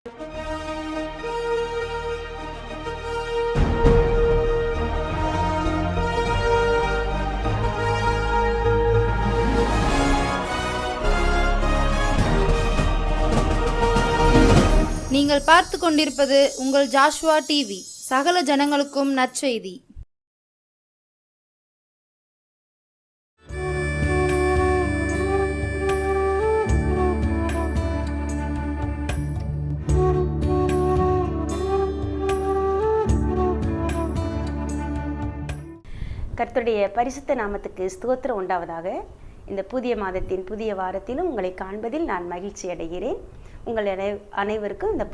நீங்கள் பார்த்து கொண்டிருப்பது உங்கள் ஜாஷ்வா டிவி. சகல ஜனங்களுக்கும் நற்செய்தி. கர்த்தருடைய பரிசுத்த நாமத்துக்கு ஸ்தோத்திரம் உண்டாவதாக. இந்த புதிய மாதத்தின் புதிய வாரத்திலும் உங்களை காண்பதில் நான் மகிழ்ச்சி அடைகிறேன். உங்கள் அனைவருக்கும் இந்த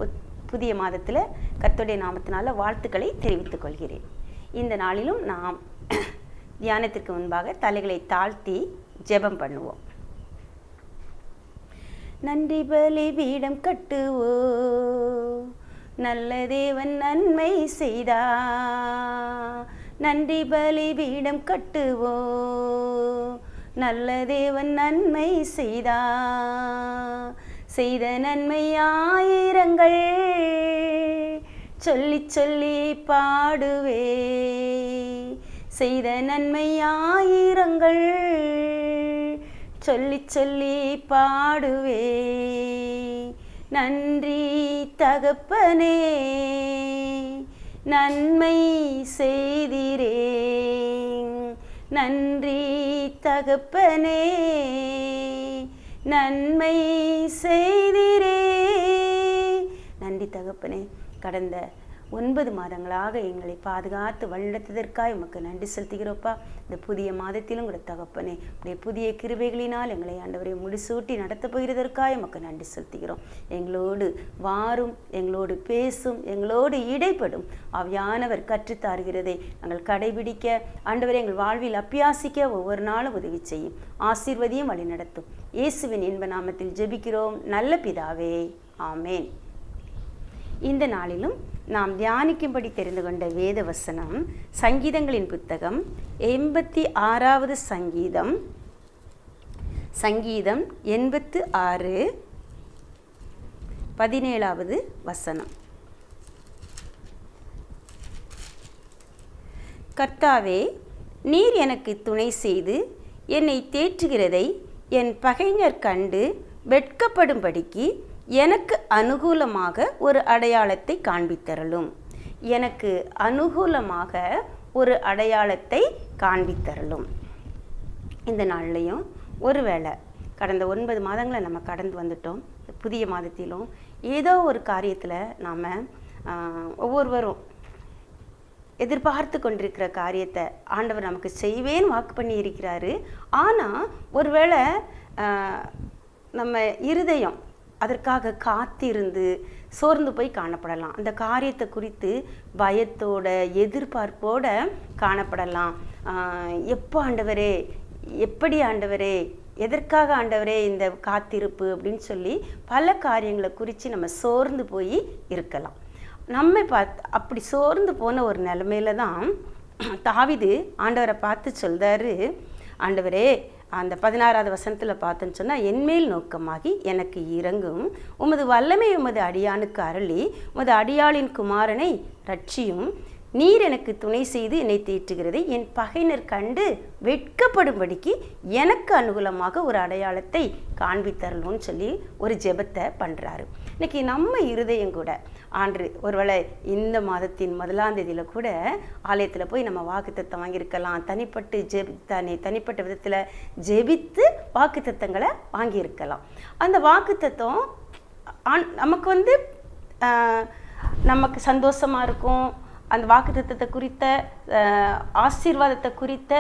புதிய மாதத்தில் கர்த்தருடைய நாமத்தினால வாழ்த்துக்களை தெரிவித்துக் கொள்கிறேன். இந்த நாளிலும் நாம் தியானத்திற்கு முன்பாக தலைகளை தாழ்த்தி ஜெபம் பண்ணுவோம். நன்றி பலி பீடம் கட்டுவோ, நல்ல தேவன் நன்மை செய்தா. நன்றி பலி பீடம் கட்டுவோ, நல்ல தேவன் நன்மை செய்தா. செய்த நன்மை ஆயிரங்கள் சொல்லி சொல்லி பாடுவே. செய்த நன்மை ஆயிரங்கள் சொல்லி சொல்லி பாடுவே. நன்றி தகப்பனே, நன்மை செய்திரே. நன்றி தகப்பனே, நன்மை செய்திரே. நன்றி தகப்பனே, கடந்த 9 மாதங்களாக எங்களை பாதுகாத்து வழிநடத்ததற்காக உமக்கு நன்றி செலுத்துகிறோப்பா. இந்த புதிய மாதத்திலும் கூட தகப்பனே, இப்படிய புதிய கிருபைகளினால் எங்களை ஆண்டவரை முடிசூட்டி நடத்தப் போகிறதற்காக உமக்கு நன்றி செலுத்துகிறோம். எங்களோடு வாரும், எங்களோடு பேசும், எங்களோடு இடைப்படும் ஆவியானவர் கற்றுத்தாருகிறதை நாங்கள் கடைபிடிக்க, ஆண்டவரை எங்கள் வாழ்வில் அபியாசிக்க ஒவ்வொரு நாளும் உதவி செய்யும். ஆசீர்வதியும் வழி நடத்தும். இயேசுவின் இன்ப நாமத்தில் ஜெபிக்கிறோம் நல்ல பிதாவே, ஆமேன். இந்த நாளிலும் நாம் தியானிக்கும்படி தெரிந்து கொண்ட வேத வசனம் சங்கீதங்களின் புத்தகம் 86வது சங்கீதம் 86 17வது வசனம். கர்த்தாவே, நீர் எனக்கு துணை செய்து என்னை தேற்றுகிறதை என் பகைஞர் கண்டு வெட்கப்படும்படிக்கு எனக்கு அனுகூலமாக ஒரு அடையாளத்தை காண்பித்தரலும். எனக்கு அனுகூலமாக ஒரு அடையாளத்தை காண்பித்தரலும். இந்த நாள்லையும் ஒருவேளை கடந்த 9 மாதங்களை நம்ம கடந்து வந்துட்டோம். புதிய மாதத்திலும் ஏதோ ஒரு காரியத்தில் நாம் ஒவ்வொருவரும் எதிர்பார்த்து கொண்டிருக்கிற காரியத்தை ஆண்டவர் நமக்கு செய்வேன்னு வாக்கு பண்ணி இருக்கிறாரு. ஆனால் ஒருவேளை நம்ம இருதயம் அதற்காக காத்திருந்து சோர்ந்து போய் காணப்படலாம். அந்த காரியத்தை குறித்து பயத்தோட எதிர்பார்ப்போட காணப்படலாம். எப்போ ஆண்டவரே, எப்படி ஆண்டவரே, எதற்காக ஆண்டவரே இந்த காத்திருப்பு அப்படின்னு சொல்லி பல காரியங்களை குறித்து நம்ம சோர்ந்து போய் இருக்கலாம். நம்ம அப்படி சோர்ந்து போன ஒரு நிலைமையில தான் தாவீது ஆண்டவரை பார்த்து சொல்றாரு, ஆண்டவரே, அந்த 16வது வசனத்தில் பார்த்தோன்னு சொன்னால், என்மேல் நோக்கமாகி எனக்கு இறங்கும், உமது வல்லமை உமது அடியானுக்கு அருளி உமது அடியாளின் குமாரனை ரட்சியும். நீர் எனக்கு துணை செய்து என்னை தேற்றுகிறதை என் பகைஞர் கண்டு வெட்கப்படும்படிக்கு எனக்கு அனுகூலமாக ஒரு அடையாளத்தை காண்பித்தரணும்னு சொல்லி ஒரு ஜெபத்தை பண்ணுறாரு. இன்னைக்கு நம்ம இருதயம் கூட ஒருவேளை இந்த மாதத்தின் 1ஆம் தேதியில் கூட ஆலயத்தில் போய் நம்ம வாக்குத்தத்தம் வாங்கியிருக்கலாம். தனிப்பட்ட விதத்தில் ஜெபித்து வாக்குத்தத்தங்களை வாங்கியிருக்கலாம். அந்த வாக்குத்தத்தம் நமக்கு நமக்கு சந்தோஷமாக இருக்கும். அந்த வாக்குத்தத்தத்தை குறித்த ஆசீர்வாதத்தை குறித்த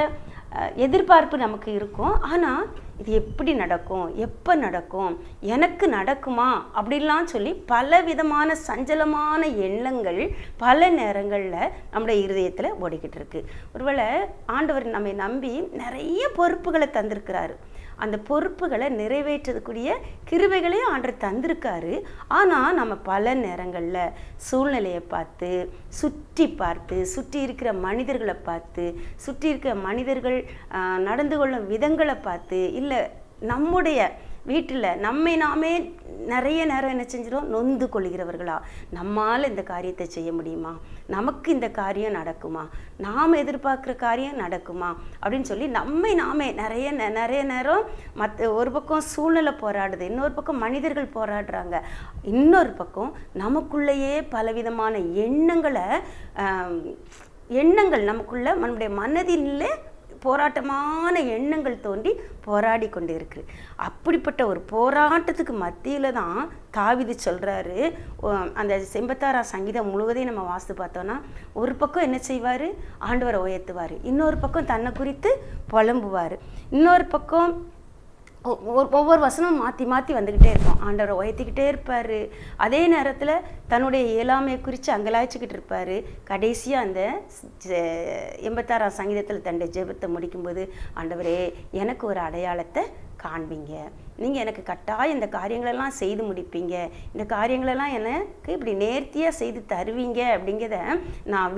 எதிர்பார்ப்பு நமக்கு இருக்கும். ஆனால் இது எப்படி நடக்கும், எப்போ நடக்கும், எனக்கு நடக்குமா அப்படின்லாம் சொல்லி பல விதமான சஞ்சலமான எண்ணங்கள் பல நேரங்களில் நம்முடைய இருதயத்தில் ஓடிக்கிட்டு இருக்கு. ஒருவேளை ஆண்டவர் நம்மை நம்பி நிறைய பொறுப்புகளை தந்திருக்கிறாரு. அந்த பொறுப்புகளை நிறைவேற்றக்கூடிய கிருபைகளையும் ஆண்டவர் தந்திருக்காரு. ஆனால் நம்ம பல நேரங்களில் சூழ்நிலையை பார்த்து சுற்றி இருக்கிற மனிதர்களை பார்த்து, சுற்றி இருக்கிற மனிதர்கள் நடந்து கொள்ளும் விதங்களை பார்த்து, இல்லை நம்முடைய வீட்டில் நம்மை நாமே நிறைய நேரம் என்ன செஞ்சிடும், நொந்து கொள்கிறவர்களா, நம்மால் இந்த காரியத்தை செய்ய முடியுமா, நமக்கு இந்த காரியம் நடக்குமா, நாம் எதிர்பார்க்குற காரியம் நடக்குமா அப்படின்னு சொல்லி நம்மை நாமே நிறைய நேரம் ஒரு பக்கம் சூழ்நிலை போராடுது, இன்னொரு பக்கம் மனிதர்கள் போராடுறாங்க, இன்னொரு பக்கம் நமக்குள்ளேயே பலவிதமான எண்ணங்கள் நமக்குள்ள நம்முடைய மனதிலே போராட்டமான எண்ணங்கள் தோன்றி போராடி கொண்டு இருக்கு. அப்படிப்பட்ட ஒரு போராட்டத்துக்கு மத்தியில தான் தாவீது சொல்றாரு. அந்த 86ஆம் சங்கீதம் முழுவதையும் நம்ம வாசித்து பார்த்தோம்னா, ஒரு பக்கம் என்ன செய்வார், ஆண்டவரை உயர்த்துவார், இன்னொரு பக்கம் தன்னை குறித்து புலம்புவார், இன்னொரு பக்கம் ஒவ்வொரு வசனமும் மாற்றி வந்துக்கிட்டே இருக்கும், ஆண்டவரை உயர்த்திக்கிட்டே இருப்பார். அதே நேரத்தில் தன்னுடைய இயலாமையை குறித்து அங்கலாய்ச்சிக்கிட்டு இருப்பார். கடைசியாக அந்த 86ஆம் சங்கீதத்தில் தன்னுடைய ஜெபத்தை முடிக்கும்போது, ஆண்டவரே எனக்கு ஒரு அடையாளத்தை காண்பீங்க, நீங்கள் எனக்கு கட்டாயம் இந்த காரியங்களெல்லாம் செய்து முடிப்பீங்க, இந்த காரியங்களெல்லாம் எனக்கு இப்படி நேர்த்தியாக செய்து தருவீங்க அப்படிங்கிறத நான்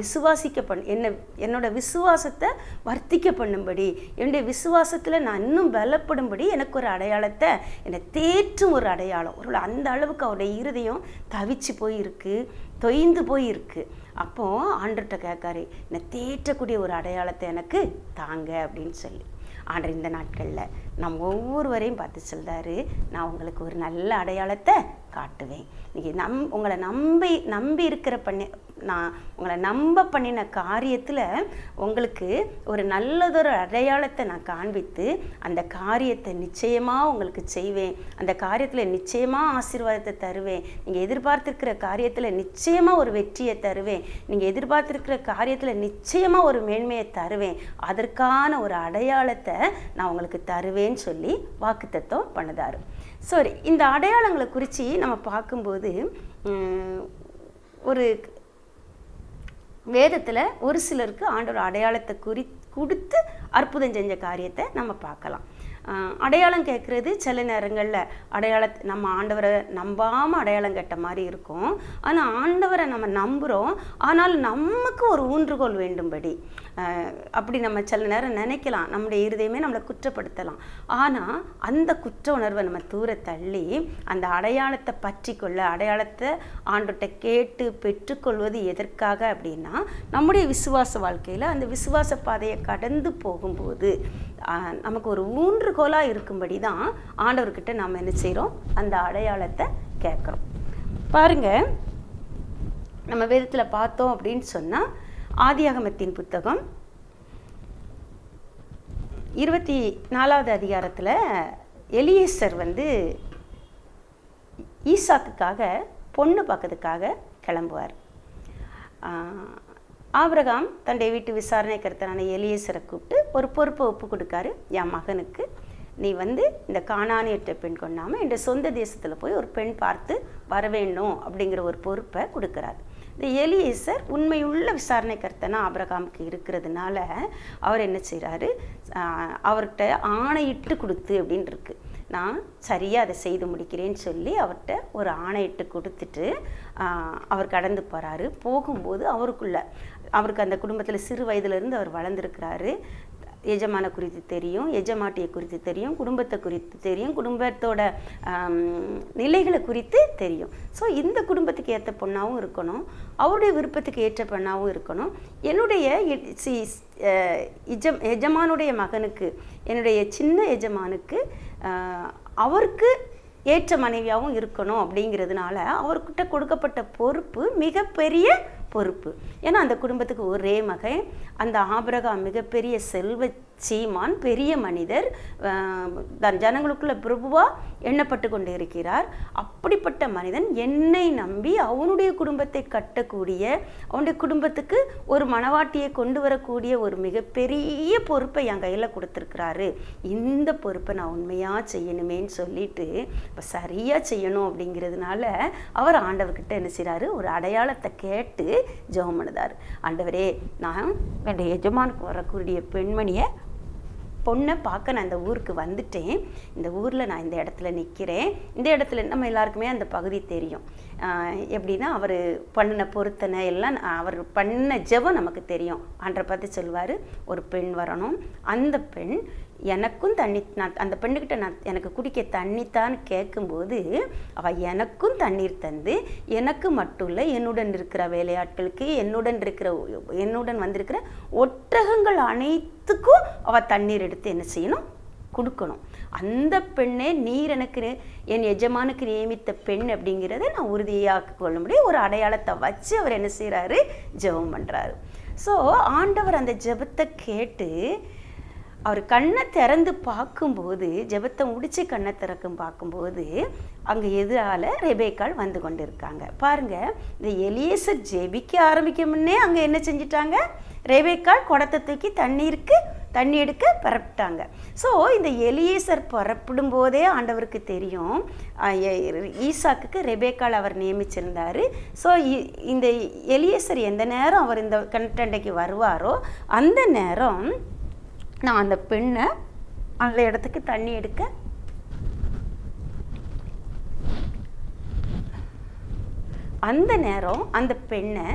என்னோட விசுவாசத்தை வர்த்திக்க பண்ணும்படி, என்னுடைய விசுவாசத்தில் நான் இன்னும் பலப்படும்படி எனக்கு ஒரு அடையாளத்தை, என்னை தேற்றும் ஒரு அடையாளம். ஒரு அந்த அளவுக்கு அவருடைய இருதயம் தவிச்சு போயிருக்கு, தொய்ந்து போயிருக்கு. அப்போது ஆண்டர்கிட்ட கேட்காரு, என்னை தேற்றக்கூடிய ஒரு அடையாளத்தை எனக்கு தாங்க அப்படின்னு சொல்லி. ஆண்டர் இந்த நாட்களில் நம்ம ஒவ்வொருவரையும் பார்த்து சொல்கிறாரு, நான் உங்களுக்கு ஒரு நல்ல அடையாளத்தை காட்டுவேன். நீங்கள் உங்களை நம்பி இருக்கிற நான் உங்களை நம்ப பண்ணின காரியத்தில் உங்களுக்கு ஒரு நல்லதொரு அடையாளத்தை நான் காண்பித்து அந்த காரியத்தை நிச்சயமாக உங்களுக்கு செய்வேன், அந்த காரியத்தில் நிச்சயமாக ஆசீர்வாதத்தை தருவேன், நீங்கள் எதிர்பார்த்துருக்கிற காரியத்தில் நிச்சயமாக ஒரு வெற்றியை தருவேன், நீங்கள் எதிர்பார்த்துருக்கிற காரியத்தில் நிச்சயமாக ஒரு மேன்மையை தருவேன், அதற்கான ஒரு அடையாளத்தை நான் உங்களுக்கு தருவேன்னு சொல்லி வாக்குத்தத்தம் பண்ணுதாரு. சரி, இந்த அடையாளங்களை குறித்து நம்ம பார்க்கும்போது ஒரு வேதத்தில் ஒரு சிலருக்கு ஆண்டவர் அடையாளத்தை கொடுத்து அற்புதம் செஞ்ச காரியத்தை நம்ம பார்க்கலாம். அடையாளம் கேட்குறது சில நேரங்களில் நம்ம ஆண்டவரை நம்பாமல் அடையாளம் கேட்ட மாதிரி இருக்கும். ஆனால் ஆண்டவரை நம்ம நம்புகிறோம், ஆனால் நமக்கு ஒரு ஊன்றுகோல் வேண்டும்படி அப்படி நம்ம சில நேரம் நினைக்கலாம், நம்முடைய இருதயமே நம்மளை குற்றப்படுத்தலாம். ஆனால் அந்த குற்ற உணர்வை நம்ம தூர தள்ளி அந்த அடையாளத்தை பற்றி கொள்ள, அடையாளத்தை ஆண்டவர்கிட்ட கேட்டு பெற்றுக்கொள்வது எதற்காக அப்படின்னா, நம்முடைய விசுவாச வாழ்க்கையில் அந்த விசுவாச பாதையை கடந்து போகும்போது நமக்கு ஒரு ஊன்றுகோலாக இருக்கும்படி தான் ஆண்டவர்கிட்ட நாம் என்ன செய்கிறோம், அந்த அடையாளத்தை கேட்குறோம். பாருங்கள், நம்ம வேதத்தில் பார்த்தோம் அப்படின்னு சொன்னால், ஆதியாகமத்தின் புத்தகம் 24வது அதிகாரத்தில் எலியேசர் ஈசாக்குக்காக பொண்ணு பார்க்கறதுக்காக கிளம்புவார். ஆபிரகாம் தன்னுடைய வீட்டு விசாரணைக்கர்த்தரான எலியேசரை கூப்பிட்டு ஒரு பொறுப்பை ஒப்பு கொடுக்காரு, என் மகனுக்கு நீ இந்த கானானியற்ற பெண் கொண்டாமல் என் சொந்த தேசத்தில் போய் ஒரு பெண் பார்த்து வர வேண்டும் அப்படிங்கிற ஒரு பொறுப்பை கொடுக்குறாரு. இந்த எலியேசர் உண்மையுள்ள விசாரணைக்கர்த்தனா ஆபிரகாமுக்கு இருக்கிறதுனால அவர் என்ன செய்கிறாரு, அவர்கிட்ட ஆணையிட்டு கொடுத்து அப்படின்னு இருக்கு, நான் சரியாக அதை செய்து முடிக்கிறேன்னு சொல்லி அவர்கிட்ட ஒரு ஆணையிட்டு கொடுத்துட்டு அவர் கடந்து போகிறாரு. போகும்போது அவருக்கு அந்த குடும்பத்தில் சிறு வயதிலிருந்து அவர் வளர்ந்துருக்கிறாரு. எஜமான குறித்து தெரியும், எஜமாட்டியை குறித்து தெரியும், குடும்பத்தை குறித்து தெரியும், குடும்பத்தோட நிலைகளை குறித்து தெரியும். ஸோ இந்த குடும்பத்துக்கு ஏற்ற பொண்ணாகவும் இருக்கணும், அவருடைய விருப்பத்துக்கு ஏற்ற பெண்ணாகவும் இருக்கணும். என்னுடைய எஜமானுடைய மகனுக்கு, என்னுடைய சின்ன எஜமானுக்கு அவருக்கு ஏற்ற மனைவியாகவும் இருக்கணும். அப்படிங்கிறதுனால அவர்கிட்ட கொடுக்கப்பட்ட பொறுப்பு மிகப்பெரிய பொறுப்பு. ஏன்னா அந்த குடும்பத்துக்கு ஒரே மகன், அந்த ஆபிரகாம் மிகப்பெரிய செல்வ சீமான், பெரிய மனிதர், தன் ஜனங்களுக்குள்ள பிரபுவாக எண்ணப்பட்டு கொண்டு இருக்கிறார். அப்படிப்பட்ட மனிதன் என்னை நம்பி அவனுடைய குடும்பத்தை கட்டக்கூடிய, அவனுடைய குடும்பத்துக்கு ஒரு மணவாட்டியை கொண்டு வரக்கூடிய ஒரு மிகப்பெரிய பொறுப்பை என் கையில் கொடுத்துருக்கிறாரு. இந்த பொறுப்பை நான் உண்மையாக செய்யணுமேன்னு சொல்லிட்டு இப்போ சரியாக செய்யணும் அப்படிங்கிறதுனால அவர் ஆண்டவர்கிட்ட என்ன செய்கிறாரு, ஒரு அடையாளத்தை கேட்டு ஜெபம் பண்ணுதார். ஆண்டவரே, நான் என்னுடைய எஜமானுக்கு வரக்கூடிய பொண்ணை பார்க்க நான் இந்த ஊருக்கு வந்துட்டேன், இந்த ஊரில் நான் இந்த இடத்துல நிற்கிறேன். இந்த இடத்துல நம்ம எல்லாருக்குமே அந்த பகுதி தெரியும். எப்படின்னா அவர் பண்ணின பொருத்தனை எல்லாம், அவர் பண்ண ஜெபம் நமக்கு தெரியும். ஆண்டரை பார்த்து சொல்வார், ஒரு பெண் வரணும், அந்த பெண் எனக்கும் தண்ணி, நான் அந்த பெண்ணுக்கிட்ட எனக்கு குடிக்க தண்ணித்தான்னு கேட்கும்போது அவள் எனக்கும் தண்ணீர் தந்து, எனக்கு மட்டும் இல்லை என்னுடன் இருக்கிற வேலையாட்களுக்கு, என்னுடன் வந்திருக்கிற ஒட்டகங்கள் அனைத்துக்கும் அவள் தண்ணீர் எடுத்து என்ன செய்யணும், கொடுக்கணும். அந்த பெண்ணே நீர் எனக்கு என் எஜமானுக்கு நியமித்த பெண் அப்படிங்கிறத நான் உறுதியாக கொள்ள முடியும். ஒரு அடையாளத்தை வச்சு அவர் என்ன செய்கிறாரு, ஜெபம் பண்ணுறாரு. ஸோ ஆண்டவர் அந்த ஜெபத்தை கேட்டு அவர் கண்ணை திறந்து பார்க்கும்போது, ஜெபத்தை முடித்து கண்ணை திறக்கும் பார்க்கும்போது அங்கே எதிரால் ரெபேக்காள் வந்து கொண்டு இருக்காங்க. பாருங்கள், இந்த எலியேசர் ஜெபிக்க ஆரம்பிக்கும்னே அங்கே என்ன செஞ்சிட்டாங்க, ரெபேக்காள் குடத்தை தூக்கி தண்ணி எடுக்க பரப்பிட்டாங்க. ஸோ இந்த எலியேசர் புறப்படும் போதே ஆண்டவருக்கு தெரியும் ஈசாக்குக்கு ரெபேக்காள் அவர் நியமிச்சிருந்தார். ஸோ இந்த எலியேசர் எந்த நேரம் அவர் இந்த கண்டண்டைக்கு வருவாரோ அந்த நேரம் நான் அந்த பெண்ணை அந்த இடத்துக்கு தண்ணி எடுக்க அந்த நேரம் அந்த பெண்ணை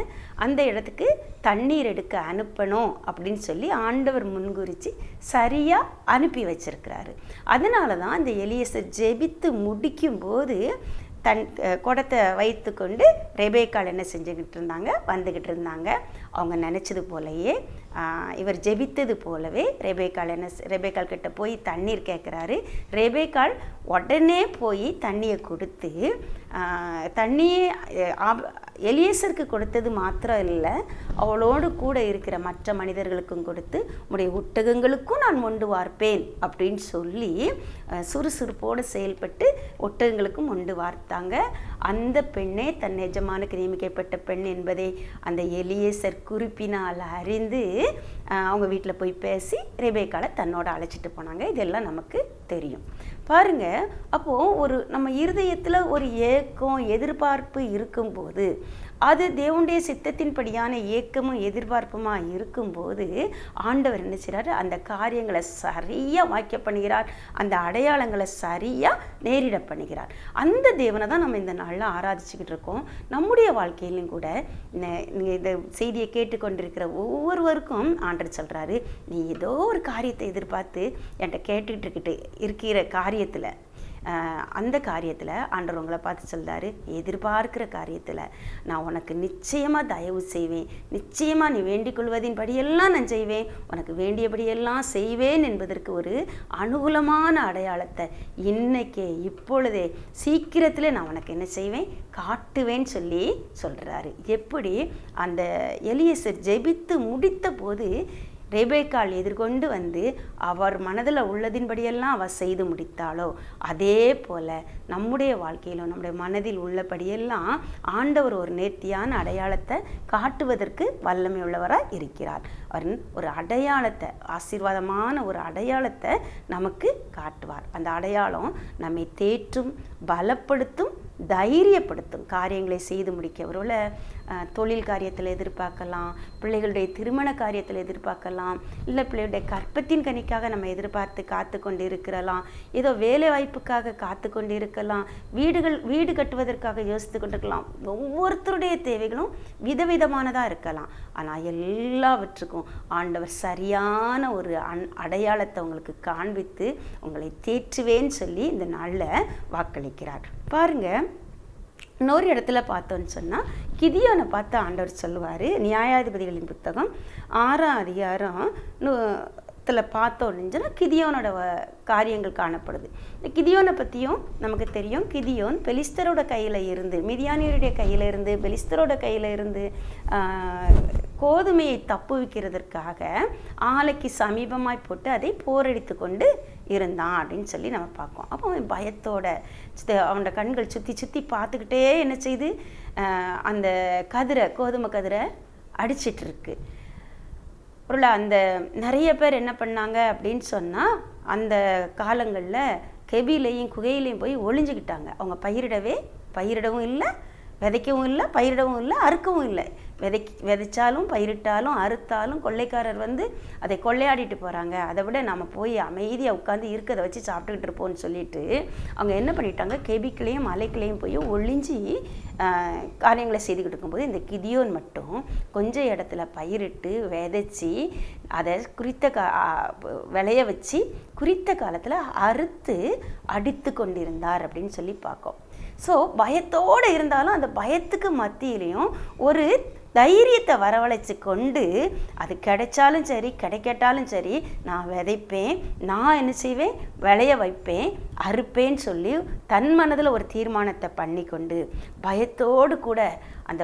அந்த இடத்துக்கு தண்ணீர் எடுக்க அனுப்பணும் அப்படின்னு சொல்லி ஆண்டவர் முன்குறித்து சரியாக அனுப்பி வச்சிருக்கிறாரு. அதனால தான் இந்த எலியேசர் ஜெபித்து முடிக்கும்போது குடத்தை வைத்து கொண்டு ரெபேக்காள் என்ன வந்துக்கிட்டு இருந்தாங்க. அவங்க நினச்சது போலயே, இவர் ஜெபித்தது போலவே ரெபேக்காள் கிட்ட போய் தண்ணீர் கேட்குறாரு. ரெபேக்காள் உடனே போய் தண்ணியை கொடுத்து, தண்ணியை எலியேசருக்கு கொடுத்தது மாத்திரம் இல்லை, அவளோடு கூட இருக்கிற மற்ற மனிதர்களுக்கும் கொடுத்து, உடைய ஒட்டகங்களுக்கும் நான் மொண்டு வார்ப்பேன் அப்படின்னு சொல்லி சுறுசுறுப்போடு செயல்பட்டு ஒட்டகங்களுக்கும் மொண்டு வார்த்தாங்க. அந்த பெண்ணே தன் எஜமானுக்கு நியமிக்கப்பட்ட பெண் என்பதை அந்த எலியேசர் குறிப்பினால் அறிந்து அவங்க வீட்டில் போய் பேசி ரெபேக்காளை தன்னோட அழைச்சிட்டு போனாங்க. இதெல்லாம் நமக்கு தெரியும். பாருங்க, அப்போது நம்ம இருதயத்தில் ஒரு ஏக்கம் எதிர்பார்ப்பு இருக்கும்போது, அது தேவனுடைய சித்தத்தின்படியான ஏக்கமும் எதிர்பார்ப்புமாக இருக்கும்போது ஆண்டவர் என்ன செய்கிறார், அந்த காரியங்களை சரியாக வாக்கிய பண்ணுகிறார், அந்த அடையாளங்களை சரியாக நேரிட பண்ணுகிறார். அந்த தேவனை தான் நம்ம இந்த நாளில் ஆராதிச்சுக்கிட்டு இருக்கோம். நம்முடைய வாழ்க்கையிலும் கூட இந்த செய்தியை கேட்டுக்கொண்டிருக்கிற ஒவ்வொருவருக்கும் ஆண்டவர் சொல்கிறாரு, நீ ஏதோ ஒரு காரியத்தை எதிர்பார்த்து என்கிட்ட கேட்டுக்கிட்டு இருக்கிற காரியத்தில், அந்த காரியத்தில் ஆண்டவர் உங்களை பார்த்து சொல்கிறாரு, எதிர்பார்க்கிற காரியத்தில் நான் உனக்கு நிச்சயமாக தயவு செய்வேன், நிச்சயமாக நீ வேண்டிக் கொள்வதின் படியெல்லாம் நான் செய்வேன், உனக்கு வேண்டியபடியெல்லாம் செய்வேன் என்பதற்கு ஒரு அனுகூலமான அடையாளத்தை இன்னைக்கே இப்பொழுதே சீக்கிரத்தில் நான் உனக்கு என்ன செய்வேன், காட்டுவேன்னு சொல்லி சொல்கிறாரு. எப்படி அந்த எலியேசர் ஜெபித்து முடித்த போது ரெபேக்காள் எதிர்கொண்டு வந்து அவர் மனதில் உள்ளதின்படியெல்லாம் அவர் செய்து முடித்தாளோ, அதே போல் நம்முடைய வாழ்க்கையிலும் நம்முடைய மனதில் உள்ளபடியெல்லாம் ஆண்டவர் ஒரு நேர்த்தியான அடையாளத்தை காட்டுவதற்கு வல்லமை உள்ளவராக இருக்கிறார். அவர் ஒரு அடையாளத்தை, ஆசீர்வாதமான ஒரு அடையாளத்தை நமக்கு காட்டுவார். அந்த அடையாளம் நம்மை தேற்றும், பலப்படுத்தும், தைரியப்படுத்தும், காரியங்களை செய்து முடிக்க. ஒருவேளை தொழில் காரியத்தில் எதிர்பார்க்கலாம், பிள்ளைகளுடைய திருமண காரியத்தில் எதிர்பார்க்கலாம், இல்லை பிள்ளைகளுடைய கற்பத்தின் கனிக்காக நம்ம எதிர்பார்த்து காத்து கொண்டு இருக்கலாம், ஏதோ வேலை வாய்ப்புக்காக காத்து கொண்டு இருக்கலாம், வீடு கட்டுவதற்காக யோசித்து கொண்டிருக்கலாம். ஒவ்வொருத்தருடைய தேவைகளும் விதவிதமானதாக இருக்கலாம். ஆனால் எல்லாவற்றுக்கும் ஆண்டவர் சரியான ஒரு அடையாளத்தை உங்களுக்கு காண்பித்து உங்களை தேற்றுவேன்னு சொல்லி இந்த நாளில் வாக்களிக்கிறார். பாருங்க, இன்னொரு இடத்துல பார்த்தோன்னு சொன்னால் கிதியோனை பார்த்து ஆண்டவர் சொல்லுவார். நியாயாதிபதிகளின் புத்தகம் 6ஆம் அதிகாரம் பார்த்தோன்னு சொன்னால் கிதியோனோட காரியங்கள் காணப்படுது. இந்த கிதியோனை பற்றியும் நமக்கு தெரியும். கிதியோன் பெலிஸ்தரோட கையில் இருந்து, மிதியானியருடைய கையில் இருந்து, பெலிஸ்தரோட கையில் இருந்து கோதுமையை தப்புவிக்கிறதற்காக ஆலைக்கு சமீபமாய் போட்டு அதை போரடித்து கொண்டு இருந்தான் அப்படின்னு சொல்லி நம்ம பார்க்கோம். அப்போ அவன் பயத்தோட அவனோட கண்கள் சுற்றி பார்த்துக்கிட்டே என்ன செய்து அந்த கோதுமை கதிரை அடிச்சிட்டு இருக்கு. ஒரு அந்த நிறைய பேர் என்ன பண்ணாங்க அப்படின்னு சொன்னால், அந்த காலங்களில் கெபிலையும் குகையிலையும் போய் ஒளிஞ்சுக்கிட்டாங்க. அவங்க பயிரிடவும் இல்லை, விதைக்கவும் இல்லை, பயிரிடவும் இல்லை, அறுக்கவும் இல்லை. விதைச்சாலும் பயிரிட்டாலும் அறுத்தாலும் கொள்ளைக்காரர் வந்து அதை கொள்ளையாடிட்டு போகிறாங்க, அதை விட நம்ம போய் அமைதியாக உட்காந்து இருக்கிறத வச்சு சாப்பிட்டுக்கிட்டு இருப்போம்னு சொல்லிட்டு அவங்க என்ன பண்ணிட்டாங்க, கெபிக்கிளையும் மலைக்கிளையும் போய் ஒளிஞ்சி காரியங்களை செய்துக்கிட்டு இருக்கும்போது இந்த கிதியோன் மட்டும் கொஞ்சம் இடத்துல பயிரிட்டு விதைச்சி அதை குறித்த விளைய வச்சு குறித்த காலத்தில் அறுத்து அடித்து கொண்டிருந்தார் அப்படின்னு சொல்லி பார்க்கோம். ஸோ பயத்தோடு இருந்தாலும் அந்த பயத்துக்கு மத்தியிலையும் ஒரு தைரியத்தை வரவழைச்சு கொண்டு அது கிடைச்சாலும் சரி கிடைக்கட்டாலும் சரி நான் விதைப்பேன், நான் என்ன செய்வேன், விளைய வைப்பேன், அறுப்பேன்னு சொல்லி தன் மனதில் ஒரு தீர்மானத்தை பண்ணி கொண்டு பயத்தோடு கூட அந்த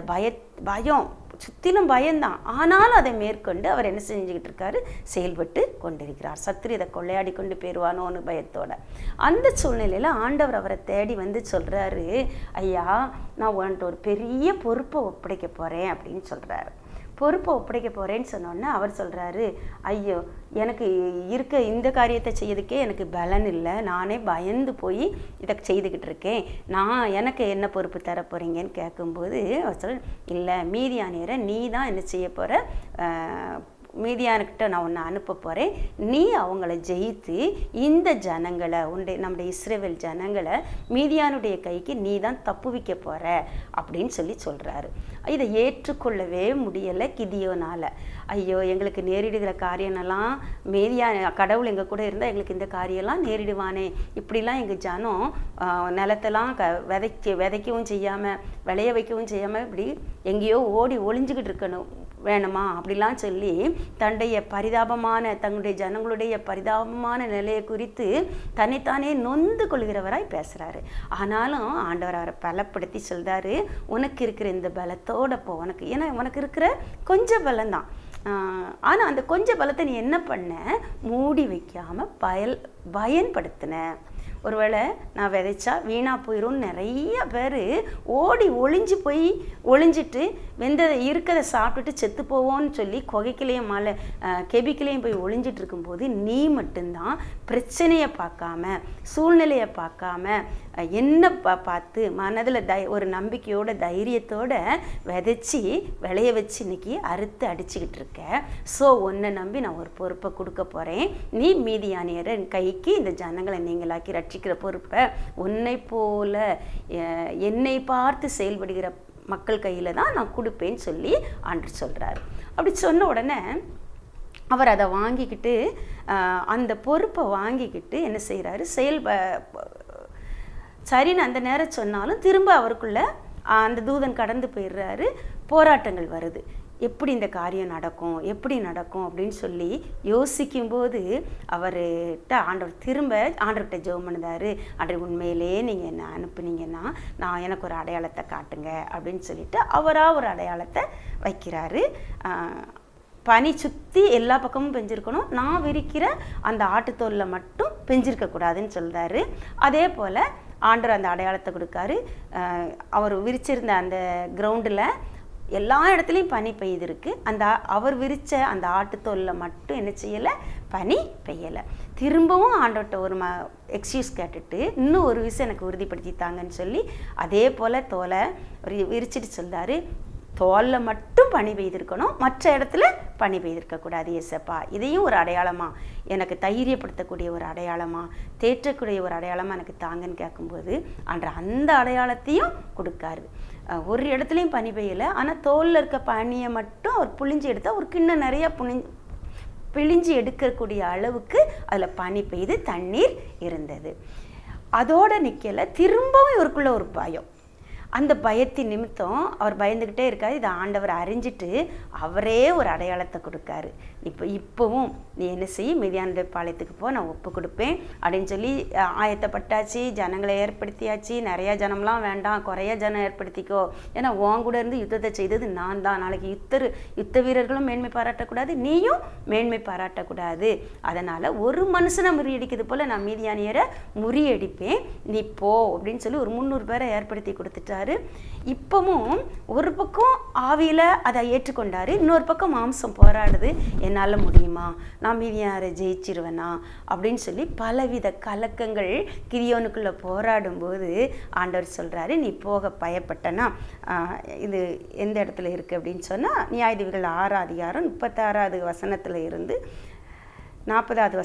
பயம் சுற்றிலும் பயம்தான், ஆனாலும் அதை மேற்கொண்டு அவர் என்ன செஞ்சுக்கிட்டு இருக்காரு, செயல்பட்டு கொண்டிருக்கிறார். சத்துரு இதை கொள்ளையாடி கொண்டு போயிடுவானோன்னு பயத்தோட. அந்த சூழ்நிலையில் ஆண்டவர் அவரை தேடி வந்து சொல்கிறாரு, ஐயா நான் உன்கிட்ட ஒரு பெரிய பொறுப்பை ஒப்படைக்க போகிறேன் அப்படின்னு சொல்கிறாரு. பொறுப்பை ஒப்படைக்க போகிறேன்னு சொன்னோன்னே அவர் சொல்கிறாரு, ஐயோ எனக்கு இருக்க இந்த காரியத்தை செய்யறதுக்கே எனக்கு பலன் இல்லை, நானே பயந்து போய் இதை செய்துக்கிட்டு இருக்கேன், எனக்கு என்ன பொறுப்பு தர போகிறீங்கன்னு கேட்கும்போது அவர் சொல்ல, இல்லை மீதியானியரை நீ தான் என்ன செய்ய போகிற, மீதியானுக்கிட்ட நான் உன்னை அனுப்ப போகிறேன், நீ அவங்கள ஜெயித்து இந்த ஜனங்களை நம்முடைய இஸ்ரவேல் ஜனங்களை மீதியானுடைய கைக்கு நீ தான் தப்புவிக்க போகிற அப்படின்னு சொல்கிறாரு. இதை ஏற்றுக்கொள்ளவே முடியலை கிதியோனால். ஐயோ எங்களுக்கு நேரிடுகிற காரியமெல்லாம் கடவுள் எங்கள் கூட இருந்தால் எங்களுக்கு இந்த காரியம்லாம் நேரிடுவானே, இப்படிலாம் எங்கள் ஜனம் நிலத்தெல்லாம் விதைக்கவும் செய்யாமல் விளைய வைக்கவும் செய்யாமல் இப்படி எங்கேயோ ஓடி ஒளிஞ்சிக்கிட்டு இருக்கணும் வேணுமா அப்படிலாம் சொல்லி தன்னுடைய தங்களுடைய ஜனங்களுடைய பரிதாபமான நிலையை குறித்து தன்னைத்தானே நொந்து கொள்கிறவராய் பேசுகிறாரு. ஆனாலும் ஆண்டவர் அவரை பலப்படுத்தி சொல்கிறாரு, உனக்கு இருக்கிற இந்த பலத்தோட போ, உனக்கு இருக்கிற கொஞ்சம் பலம்தான், ஆனால் அந்த கொஞ்சம் பலத்தை நீ என்ன பண்ண, மூடி வைக்காமல் பயன்படுத்தின. ஒருவேளை நான் விதைச்சா வீணாக போயிடும், நிறைய பேர் ஓடி ஒளிஞ்சிட்டு இருக்கிறத சாப்பிட்டுட்டு செத்து போவோன்னு சொல்லி குகைக்கிலையும் கெபிக்கிலையும் போய் ஒளிஞ்சிட்டு இருக்கும்போது நீ மட்டும்தான் பிரச்சனையை பார்க்காம சூழ்நிலையை பார்க்காம என்ன பார்த்து மனதில் ஒரு நம்பிக்கையோட தைரியத்தோட விதைச்சி விளைய வச்சு இன்னைக்கு அறுத்து அடிச்சுக்கிட்டு இருக்க. ஸோ உன்னை நம்பி நான் ஒரு பொறுப்பை கொடுக்க போகிறேன், நீ மீதியானியரை கைக்கு இந்த ஜனங்களை நீங்களாக்கி ரட்சிக்கிற பொறுப்பை உன்னை போல என்னை பார்த்து செயல்படுகிற மக்கள் கையில் தான் நான் கொடுப்பேன்னு சொல்லி ஆண்டவர் சொல்கிறாரு. அப்படி சொன்ன உடனே அவர் அதை வாங்கிக்கிட்டு அந்த பொறுப்பை வாங்கிக்கிட்டு என்ன செய்கிறாரு, சரின்னு அந்த நேரம் சொன்னாலும் திரும்ப அவருக்குள்ள அந்த தூதன் கடந்து போயிடுறாரு. போராட்டங்கள் வருது, எப்படி இந்த காரியம் நடக்கும் அப்படின்னு சொல்லி யோசிக்கும்போது அவர்கிட்ட ஆண்டவர்கிட்ட ஜெபம் பண்ணுறாரு. ஆண்டவர் உண்மையிலே நீங்கள் என்ன அனுப்புனீங்கன்னா எனக்கு ஒரு அடையாளத்தை காட்டுங்க அப்படின்னு சொல்லிட்டு அவராக ஒரு அடையாளத்தை வைக்கிறாரு. பனி சுற்றி எல்லா பக்கமும் பெஞ்சிருக்கணும், நான் விரிக்கிற அந்த ஆட்டுத்தோலில் மட்டும் பெஞ்சிருக்கக்கூடாதுன்னு சொல்கிறாரு. அதே போல் ஆண்டவர் அந்த அடையாளத்தை கொடுக்காரு. அவர் விரிச்சிருந்த அந்த கிரவுண்டில் எல்லா இடத்துலையும் பனி பெய்திருக்கு, அவர் விரித்த அந்த ஆட்டுத்தோலில் மட்டும் என்ன செய்யலை, பனி பெய்யலை. திரும்பவும் ஆண்டவர்கிட்ட ஒரு எக்ஸ்கியூஸ் கேட்டுட்டு இன்னும் ஒரு விஷயம் எனக்கு உறுதிப்படுத்தித்தாங்கன்னு சொல்லி அதே போல் தோலை விரிச்சிட்டு சொல்கிறாரு, தோலில் மட்டும் பனி பெய்திருக்கணும், மற்ற இடத்துல பனி பெய்திருக்கக்கூடாது ஏசப்பா. இதையும் ஒரு அடையாளமாக எனக்கு தைரியப்படுத்தக்கூடிய ஒரு அடையாளமாக தேற்றக்கூடிய ஒரு அடையாளமாக எனக்கு தாங்கன்னு கேட்கும்போது அந்த அடையாளத்தையும் கொடுக்காரு. ஒரு இடத்துலையும் பனி பெய்யலை, ஆனால் தோலில் இருக்க பனியை மட்டும் அவர் புழிஞ்சு எடுத்தால் ஒரு கிண்ணம் நிறைய பிழிஞ்சு எடுக்கக்கூடிய அளவுக்கு அதில் பனி பெய்து தண்ணீர் இருந்தது. அதோடு நிற்கலை, திரும்பவும் இவருக்குள்ள ஒரு பயம். அந்த பயத்தின் நிமித்தம் அவர் பயந்துக்கிட்டே இருக்காரு. இதை ஆண்டவர் அறிஞ்சிட்டு அவரே ஒரு அடையாளத்தை கொடுக்காரு. இப்போவும் நீ என்ன செய்ய, மீதியானுடைய பாளையத்துக்கு போ, நான் ஒப்பு கொடுப்பேன் அப்படின்னு சொல்லி ஆயத்தப்பட்டாச்சு. ஜனங்களை ஏற்படுத்தியாச்சு. நிறையா ஜனம்லாம் வேண்டாம், குறைய ஜனம் ஏற்படுத்திக்கோ, ஏன்னா உன் கூட இருந்து யுத்தத்தை செய்தது நான் தான். நாளைக்கு யுத்த வீரர்களும் மேன்மை பாராட்டக்கூடாது, நீயும் மேன்மை பாராட்டக்கூடாது. அதனால் ஒரு மனுஷனை முறியடிக்கிறது போல் நான் மீதியானியரை முறியடிப்பேன், நீ போ அப்படின்னு சொல்லி ஒரு 300 பேரை ஏற்படுத்தி கொடுத்துட்டாரு. சொல்கிறாரு, இப்பவும் ஒரு பக்கம் ஆவியில் அதை ஏற்றுக்கொண்டாரு, இன்னொரு பக்கம் மாம்சம் போராடுது, என்னால் முடியுமா, நான் மீதியாரை ஜெயிச்சிருவேனா அப்படின்னு சொல்லி பலவித கலக்கங்கள் கிதியோனுக்குள்ளே போராடும்போது ஆண்டவர் சொல்கிறாரு, நீ போக பயப்பட்டனா இது எந்த இடத்துல இருக்குது அப்படின்னு சொன்னால் நியாயாதிபதிகள் 6 அதிகாரம் 36வது வசனத்தில் இருந்து 40வது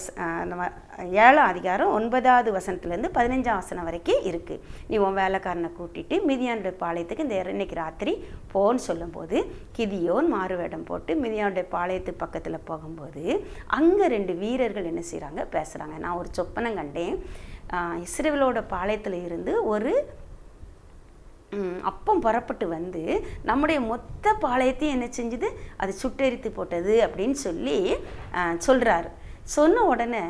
7 அதிகாரம் 9வது வசனத்துலேருந்து 15 வசனம் வரைக்கும் இருக்குது. நீ உன் வேலைக்காரனை கூட்டிகிட்டு மிதியானுடைய பாளையத்துக்கு இன்னைக்கு ராத்திரி போன்னு சொல்லும்போது கிதியோன் மாறுவேடம் போட்டு மிதியானுடைய பாளையத்து பக்கத்தில் போகும்போது அங்கே 2 வீரர்கள் என்ன செய்கிறாங்க, பேசுகிறாங்க. நான் ஒரு சொப்பனம் கண்டேன், இஸ்ரவேலோட பாளையத்தில் இருந்து ஒரு அப்பம் புறப்பட்டு வந்து நம்முடைய மொத்த பாளையத்தையும் என்ன செஞ்சுது, அது சுட்டெரித்து போட்டது அப்படின்னு சொல்லி சொல்கிறாரு. சொன்ன உடனே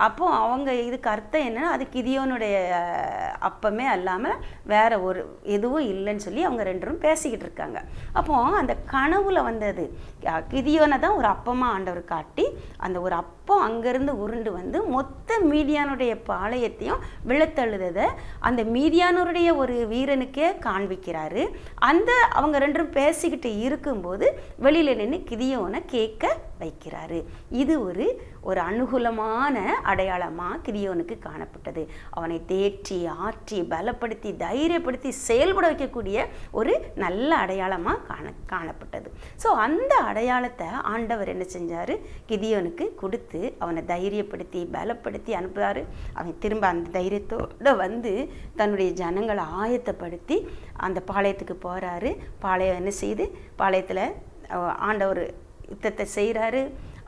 அப்போ அவங்க இதுக்கு அர்த்தம் என்னன்னா, அது கிதியோனுடைய அப்பமே அல்லாமல் வேற ஒரு எதுவும் இல்லைன்னு சொல்லி அவங்க 2 பேரும் பேசிக்கிட்டு இருக்காங்க. அப்போ அந்த கனவுல வந்தது கிதியோனை தான் ஒரு அப்பமாக ஆண்டவர் காட்டி அந்த ஒரு அப்பம் அங்கேருந்து உருண்டு வந்து மொத்த மீதியானுடைய பாளையத்தையும் விழத்தழுதை அந்த மீதியானோருடைய ஒரு வீரனுக்கே காண்பிக்கிறாரு. அந்த அவங்க 2 பேரும் பேசிக்கிட்டு இருக்கும்போது வெளியில் நின்று கிதியோனை கேட்க வைக்கிறாரு. இது ஒரு அனுகூலமான அடையாளமாக கிதியோனுக்கு காணப்பட்டது. அவனை தேற்றி ஆற்றி பலப்படுத்தி தைரியப்படுத்தி செயல்பட வைக்கக்கூடிய ஒரு நல்ல அடையாளமாக காணப்பட்டது. ஸோ அந்த அடையாளத்தை ஆண்டவர் என்ன செஞ்சார், கிதியோனுக்கு கொடுத்து அவனை தைரியப்படுத்தி பலப்படுத்தி அனுப்புகிறாரு. அவன் திரும்ப அந்த தைரியத்தோடு வந்து தன்னுடைய ஜனங்களை ஆயத்தப்படுத்தி அந்த பாளையத்துக்கு போகிறாரு. பாளையம் என்ன செய்து பாளையத்தில் ஆண்டவர் யுத்தத்தை செய்கிறாரு.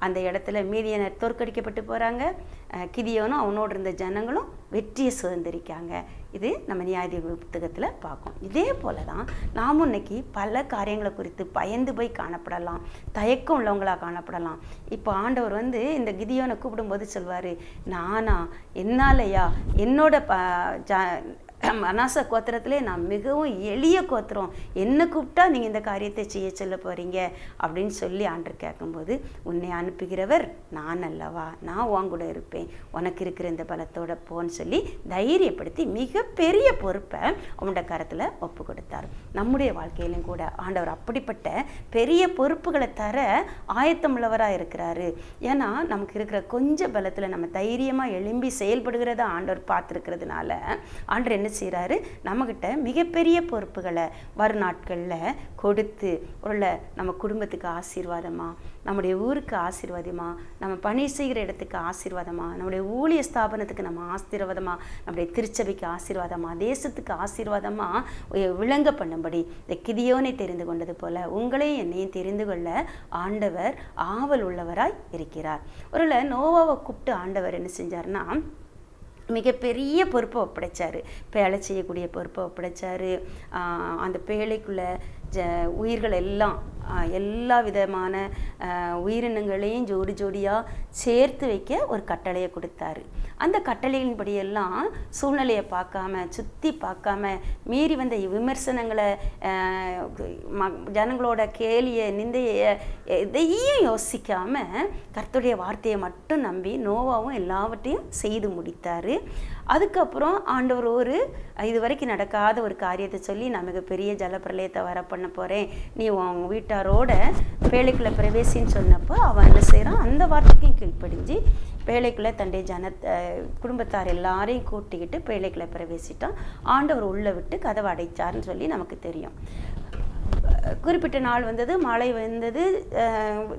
அந்த இடத்துல மீதியனர் தோற்கடிக்கப்பட்டு போகிறாங்க. கிதியோனும் அவனோடு இருந்த ஜனங்களும் வெற்றியை சுதந்திரிக்காங்க. இது நம்ம நியாயாதிபதி புத்தகத்தில் பார்க்கும். இதே போல தான் நாமும் இன்னைக்கு பல காரியங்களை குறித்து பயந்து போய் காணப்படலாம், தயக்கம் உள்ளவங்களாக காணப்படலாம். இப்போ ஆண்டவர் வந்து இந்த கிதியோனை கூப்பிடும்போது சொல்வார், நானா என்னாலையா, என்னோட மனாச கோத்திரத்திலே நான் மிகவும் எளிய கோத்திரம், என்னை கூப்பிட்டா நீங்கள் இந்த காரியத்தை செய்ய சொல்ல போகிறீங்க அப்படின்னு சொல்லி ஆண்டவர் கேட்கும்போது, உன்னை அனுப்புகிறவர் நான் அல்லவா, நான் உன் கூட இருப்பேன், உனக்கு இருக்கிற இந்த பலத்தோட போன்னு சொல்லி தைரியப்படுத்தி மிகப்பெரிய பொறுப்பை அவனோட கரத்தில் ஒப்பு கொடுத்தார். நம்முடைய வாழ்க்கையிலும் கூட ஆண்டவர் அப்படிப்பட்ட பெரிய பொறுப்புகளை தர ஆயத்தம் உள்ளவராக இருக்கிறாரு. ஏன்னா நமக்கு இருக்கிற கொஞ்சம் பலத்தில் நம்ம தைரியமாக எழும்பி செயல்படுகிறத ஆண்டவர் பார்த்துருக்கிறதுனால ஆண்டவர் என்ன செய்கிறாரு, நம்மகிட்ட மிகப்பெரிய பொறுப்புகளை வரும் நாட்களில் கொடுத்து ஒரு நம்ம குடும்பத்துக்கு ஆசீர்வாதமா, நம்முடைய ஊருக்கு ஆசீர்வாதமா, நம்ம பணி செய்கிற இடத்துக்கு ஆசீர்வாதமா, நம்முடைய ஊழிய ஸ்தாபனத்துக்கு நம்ம ஆசீர்வாதமா, நம்முடைய திருச்சபைக்கு ஆசீர்வாதமா, தேசத்துக்கு ஆசீர்வாதமா விளங்க பண்ணும்படி இந்த கிதியோனை தெரிந்து கொண்டது போல உங்களையும் என்னையும் தெரிந்து கொள்ள ஆண்டவர் ஆவல் உள்ளவராய் இருக்கிறார். ஒருவேளை நோவாவை கூப்பிட்டு ஆண்டவர் என்ன செஞ்சார்னா மிகப்பெரிய பொறுப்பை ஒப்படைச்சார், பேழை செய்யக்கூடிய பொறுப்பை ஒப்படைச்சார். அந்த பேழைக்குள்ளே உயிர்கள் எல்லாம் எல்லா விதமான உயிரினங்களையும் ஜோடி ஜோடியாக சேர்த்து வைக்க ஒரு கட்டளையை கொடுத்தாரு. அந்த கட்டளையின்படியெல்லாம் சூழ்நிலையை பார்க்காம சுற்றி பார்க்காம மீறி வந்த விமர்சனங்களை ஜனங்களோட கேலியை நிந்தையை எதையும் யோசிக்காமல் கர்த்தருடைய வார்த்தையை மட்டும் நம்பி நோவாவும் எல்லாவற்றையும் செய்து முடித்தார். அதுக்கப்புறம் ஆண்டவர் இது வரைக்கும் நடக்காத ஒரு காரியத்தை சொல்லி நான் மிகப்பெரிய ஜலப்பிரளயத்தை வர பண்ண போகிறேன், நீ உன் வீட்டாரோட பேழைக்குள்ளே பிரவேசின்னு சொன்னப்போ அவன் என்ன செய்கிறான், அந்த வார்த்தைக்கும் கீழ்ப்படிஞ்சு பேழைக்குள்ளே தன்னுடைய குடும்பத்தார் எல்லாரையும் கூட்டிக்கிட்டு பேழைக்குள்ளே பிரவேசிட்டான். ஆண்டவர் உள்ளே விட்டு கதவை அடைச்சார்னு சொல்லி நமக்கு தெரியும். குறிப்பிட்ட நாள் வந்தது, மழை வந்தது,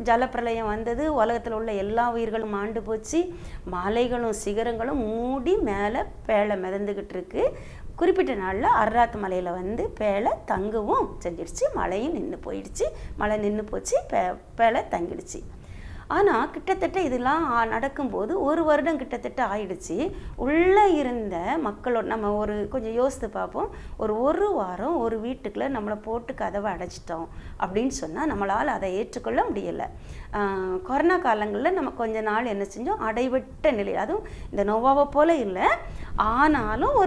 ஜலப்பிரளயம் வந்தது, உலகத்தில் உள்ள எல்லா உயிர்களும் ஆண்டு போச்சு, மலைகளும் சிகரங்களும் மூடி மேலே பேழை மிதந்துக்கிட்டு இருக்கு. குறிப்பிட்ட நாளில் அர்ராத் மலையில் வந்து பேழை தங்கவும் செஞ்சிடுச்சு, மழையும் நின்று போயிடுச்சு, மழை நின்று போச்சு, பேழை தங்கிடுச்சு. ஆனால் கிட்டத்தட்ட இதெல்லாம் நடக்கும்போது 1 வருடம் கிட்டத்தட்ட ஆயிடுச்சு. உள்ளே இருந்த மக்களோட நம்ம கொஞ்சம் யோசித்து பார்ப்போம், ஒரு வாரம் ஒரு வீட்டுக்குள்ளே நம்மளை போட்டு கதவை அடைச்சிட்டோம் அப்படின்னு சொன்னால் நம்மளால் அதை ஏற்றுக்கொள்ள முடியலை. கொரோனா காலங்களில் நம்ம கொஞ்ச நாள் என்ன செஞ்சோம், அடைவிட்ட நிலை, அதுவும் இந்த நோவாவை போல் இல்லை, ஆனாலும்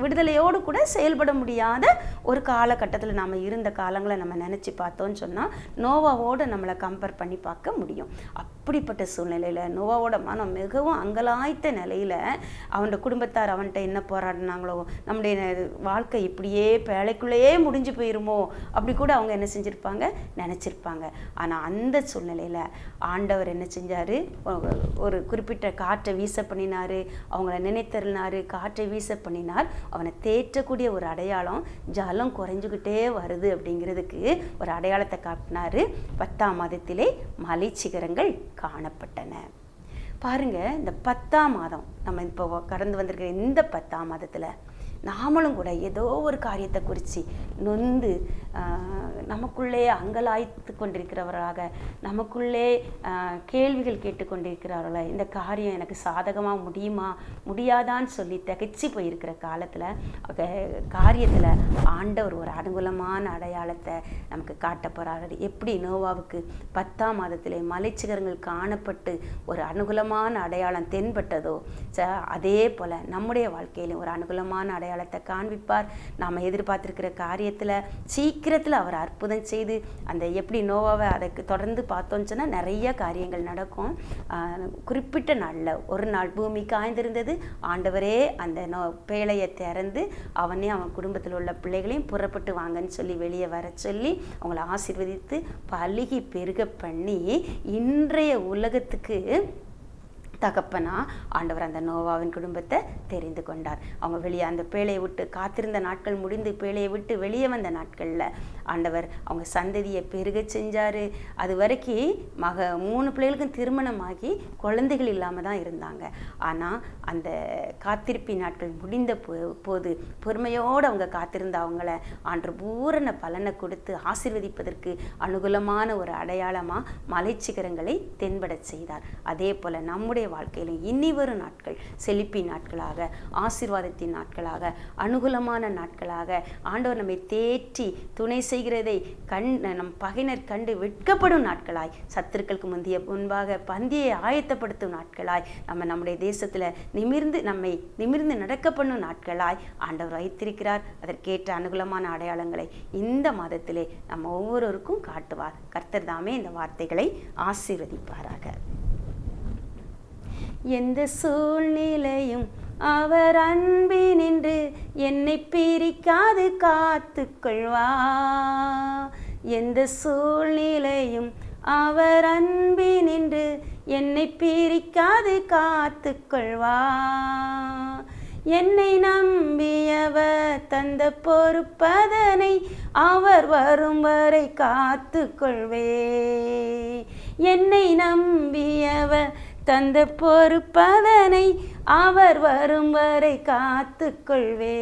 விடுதலையோடு கூட செயல்பட முடியாத ஒரு காலகட்டத்தில் நாம் இருந்த காலங்களை நம்ம நினச்சி பார்த்தோன்னு சொன்னால் நோவாவோடு நம்மளை கம்பேர் பண்ணி பார்க்க முடியும். அப்படிப்பட்ட சூழ்நிலையில் நோவாவோட மனம் மிகவும் அங்கலாய்த்த நிலையில் அவனோட குடும்பத்தார் அவன்கிட்ட என்ன போராடினாங்களோ, நம்முடைய வாழ்க்கை இப்படியே பேழைக்குள்ளேயே முடிஞ்சு போயிருமோ அப்படி கூட அவங்க என்ன செஞ்சுருப்பாங்க, நினச்சிருப்பாங்க. ஆனால் அந்த சூழ்நிலையில் ஆண்டவர் என்ன செஞ்சார், ஒரு குறிப்பிட்ட காற்றை வீச பண்ணினார், அவங்கள நினைத்தருளினார், காற்றை வீச பண்ணினார். அவனை தேற்றக்கூடிய ஒரு அடையாளம் ஜலம் குறைஞ்சிக்கிட்டே வருது அப்படிங்கிறதுக்கு ஒரு அடையாளத்தை காட்டினார். 10ஆம் மாதத்திலே மலை சிகரங்கள் காணப்பட்டன. பாருங்க, இந்த 10ஆம் மாதம் நம்ம இப்போ கடந்து வந்திருக்கிற இந்த 10ஆம் மாதத்தில் நாமளும் கூட ஏதோ ஒரு காரியத்தை குறித்து நொந்து நமக்குள்ளே அங்கலாய்த்து கொண்டிருக்கிறவராக, நமக்குள்ளே கேள்விகள் கேட்டுக்கொண்டிருக்கிறார்கள, இந்த காரியம் எனக்கு சாதகமாக முடியுமா முடியாதான்னு சொல்லி திகைச்சு போயிருக்கிற காரியத்தில் ஆண்டவர் ஒரு அனுகூலமான அடையாளத்தை நமக்கு காட்ட போகிறார்கள். எப்படி நோவாவுக்கு 10ஆம் மாதத்திலே மலைச்சிகரங்கள் காணப்பட்டு ஒரு அனுகூலமான அடையாளம் தென்பட்டதோ, அதே போல் நம்முடைய வாழ்க்கையிலும் ஒரு அனுகூலமான அடையாளத்தை காண்பிப்பார். நாம் எதிர்பார்த்திருக்கிற காரியத்தில் சீக்கிரத்தில் அவர் அற்புதம் செய்து அந்த எப்படி நோவாவை அதுக்கு தொடர்ந்து பார்த்தோன்னு சொன்னால் நிறைய காரியங்கள் நடக்கும். குறிப்பிட்ட நாளில் ஒரு நாள் பூமி காய்ந்திருந்தது. ஆண்டவரே அந்த பேழையை திறந்து அவனே அவன் குடும்பத்தில் உள்ள பிள்ளைகளையும் புறப்பட்டு வாங்கன்னு சொல்லி வெளியே வர சொல்லி அவங்கள ஆசீர்வதித்து பலுகி பெருக பண்ணி இன்றைய உலகத்துக்கு தகப்பனா ஆண்டவர் அந்த நோவாவின் குடும்பத்தை தெரிந்து கொண்டார். அவங்க வெளியே அந்த பேழையை விட்டு காத்திருந்த நாட்கள் முடிந்து பேழையை விட்டு வெளியே வந்த நாட்களில் ஆண்டவர் அவங்க சந்ததியை பெருக செஞ்சார். அது வரைக்கும் 3 பிள்ளைகளுக்கும் திருமணமாகி குழந்தைகள் இல்லாமல் தான் இருந்தாங்க. ஆனால் அந்த காத்திருப்பி நாட்கள் முடிந்த போது பொறுமையோடு அவங்க காத்திருந்த அவங்கள ஆண்டவர் பூரண பலனை கொடுத்து ஆசீர்வதிப்பதற்கு அனுகூலமான ஒரு அடையாளமாக மலைச்சிகரங்களை தென்பட செய்தார். அதே போல் நம்முடைய வாழ்க்கையிலும் இனி வரும் நாட்கள் செழிப்பி நாட்களாக, ஆசீர்வாதத்தின் நாட்களாக, அனுகூலமான நாட்களாக, ஆண்டவர் நம்மை தேற்றி துணை செய்கிறதை நம் பகையினர் கண்டு வெட்கப்படும் நாட்களாய், சத்துருக்களுக்கு முன்பாக பந்தியை ஆயத்தப்படுத்தும் நாட்களாய், நம்முடைய தேசத்தில் நம்மை நிமிர்ந்து நடக்க பண்ணும் நாட்களாய் ஆண்டவர் வைத்திருக்கிறார். அதற்கேற்ற அனுகூலமான அடையாளங்களை இந்த மாதத்திலே நம்ம ஒவ்வொருவருக்கும் காட்டுவார். கர்த்தர் தாமே இந்த வார்த்தைகளை ஆசீர்வதிப்பாராக. எந்த சூழ்நிலையும் அவர் அன்பினின்று என்னை பிரிக்காது காத்துக்கொள்வார். எந்த சூழ்நிலையும் அவர் அன்பினின்று என்னை பிரிக்காது காத்துக்கொள்வார். என்னை நம்பியவர் தந்த பொறுப்பதனை அவர் வரும் வரை காத்துக்கொள்வே. என்னை நம்பியவர் தந்த பொறுப்பதனை அவர் வரும் வரை காத்துக்கொள்வே.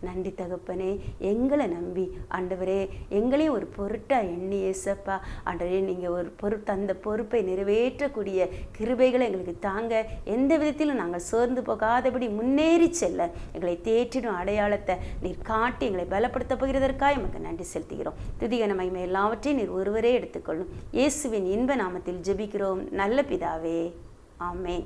நன்றி தகப்பனே, எங்களை நம்பி ஆண்டவரே எங்களையும் ஒரு பொருட்டாக எண்ணி ஏசப்பா. ஆண்டவரே நீங்கள் ஒரு தந்த பொறுப்பை நிறைவேற்றக்கூடிய கிருபைகளை எங்களுக்கு தாங்க. எந்த விதத்திலும் நாங்கள் சோர்ந்து போகாதபடி முன்னேறி செல்ல எங்களை தேற்றிடும் அடையாளத்தை நீர் காட்டி எங்களை பலப்படுத்த போகிறதற்காக எமக்கு நன்றி செலுத்துகிறோம். துதிகன மகிமை எல்லாவற்றையும் நீர் ஒருவரே எடுத்துக்கொள்ளும். இயேசுவின் இன்ப நாமத்தில் ஜெபிக்கிறோம் நல்ல பிதாவே, ஆமென்.